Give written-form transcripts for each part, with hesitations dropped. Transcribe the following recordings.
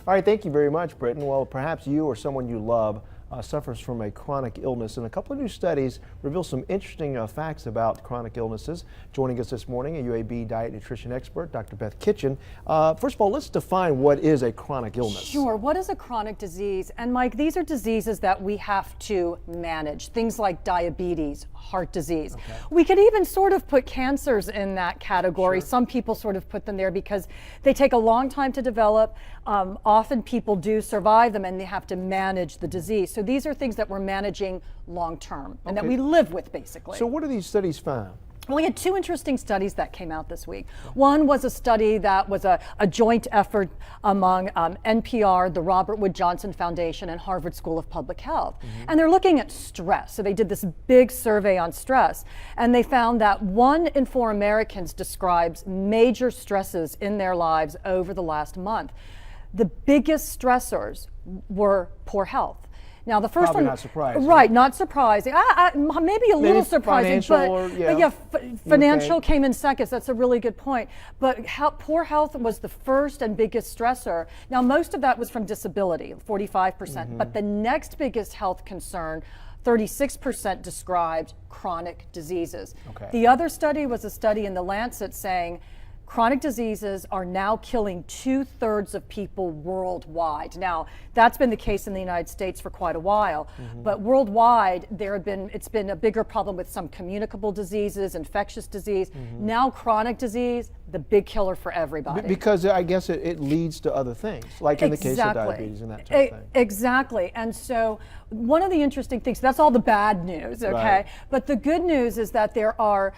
All right, thank you very much, Britton. Well, perhaps you or someone you love suffers from a chronic illness, and a couple of new studies reveal some interesting facts about chronic illnesses. Joining us this morning, a UAB diet nutrition expert, Dr. Beth Kitchin. First of all, let's define what is a chronic illness. Sure. What is a chronic disease? And Mike, these are diseases that we have to manage. Things like diabetes, heart disease. Okay. We could even sort of put cancers in that category. Sure. Some people sort of put them there because they take a long time to develop. Often people do survive them and they have to manage the disease. So these are things that we're managing long term and that we live with, basically. So what do these studies found? Well, we had two interesting studies that came out this week. One was a study that was a joint effort among NPR, the Robert Wood Johnson Foundation, and Harvard School of Public Health. And they're looking at stress. So they did this big survey on stress, and they found that 1 in 4 Americans describes major stresses in their lives over the last month. The biggest stressors were poor health. Now, the first Probably one, not surprising. right? Not surprising. Maybe a little surprising, financial, financial came in second. So that's a really good point. But poor health was the first and biggest stressor. Now, most of that was from disability, 45%. But the next biggest health concern, 36% described chronic diseases. Okay. The other study was a study in the Lancet saying chronic diseases are now killing 2/3 of people worldwide. Now, that's been the case in the United States for quite a while, but worldwide it's been a bigger problem with some communicable diseases, infectious disease. Now chronic disease, the big killer for everybody. Because I guess it leads to other things, like in the case of diabetes and that type of thing. Exactly. And so one of the interesting things, that's all the bad news, okay? Right. But the good news is that there are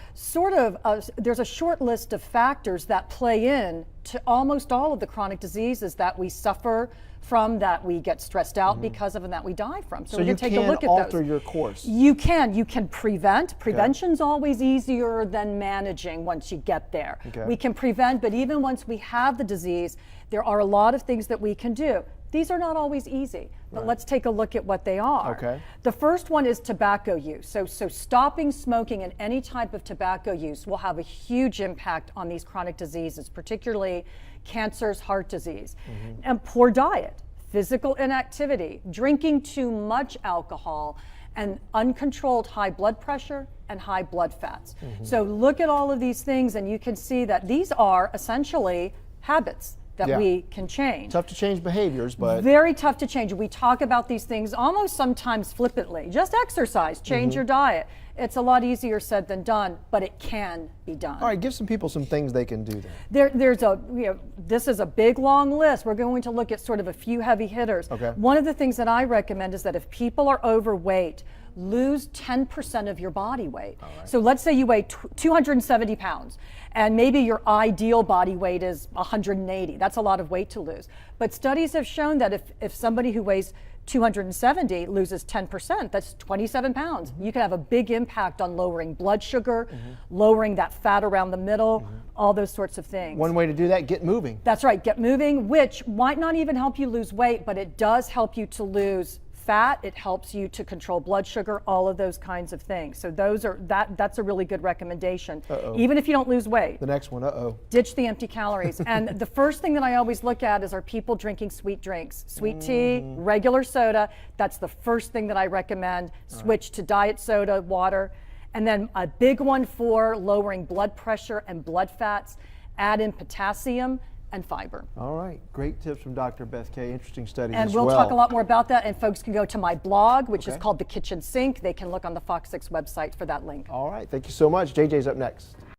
there's a short list of factors that play in to almost all of the chronic diseases that we suffer from, that we get stressed out because of, and that we die from. So we're you going to take a look at alter those. your course. You can prevent. Prevention's always easier than managing once you get there. Okay. We can prevent, but even once we have the disease, there are a lot of things that we can do. These are not always easy, but let's take a look at what they are. Okay. The first one is tobacco use. So stopping smoking and any type of tobacco use will have a huge impact on these chronic diseases, particularly cancers, heart disease. And poor diet, physical inactivity, drinking too much alcohol, and uncontrolled high blood pressure and high blood fats. So look at all of these things and you can see that these are essentially habits that we can change. Tough to change behaviors, but very tough to change. We talk about these things almost sometimes flippantly. Just exercise, change your diet. It's a lot easier said than done, but it can be done. all right, give some people some things they can do then. This is a big long list. We're going to look at sort of a few heavy hitters. Okay. One of the things that I recommend is that if people are overweight, lose 10% of your body weight. So let's say you weigh 270 pounds and maybe your ideal body weight is 180. That's a lot of weight to lose. But studies have shown that if somebody who weighs 270 loses 10%, that's 27 pounds. You can have a big impact on lowering blood sugar, lowering that fat around the middle, all those sorts of things. One way to do that, get moving. That's right, get moving, which might not even help you lose weight, but it does help you to lose fat. It helps you to control blood sugar, all of those kinds of things. So that's a really good recommendation. Even if you don't lose weight. The next one, Ditch the empty calories. And the first thing that I always look at is, are people drinking sweet drinks? Sweet tea, regular soda, that's the first thing that I recommend. Switch to diet soda, water. And then a big one for lowering blood pressure and blood fats, add in potassium and fiber. All right, great tips from Dr. Beth K. Interesting studies And as we'll well. talk a lot more about that, and folks can go to my blog, which is called The Kitchen Sink. They can look on the Fox 6 website for that link. All right, thank you so much. JJ's up next.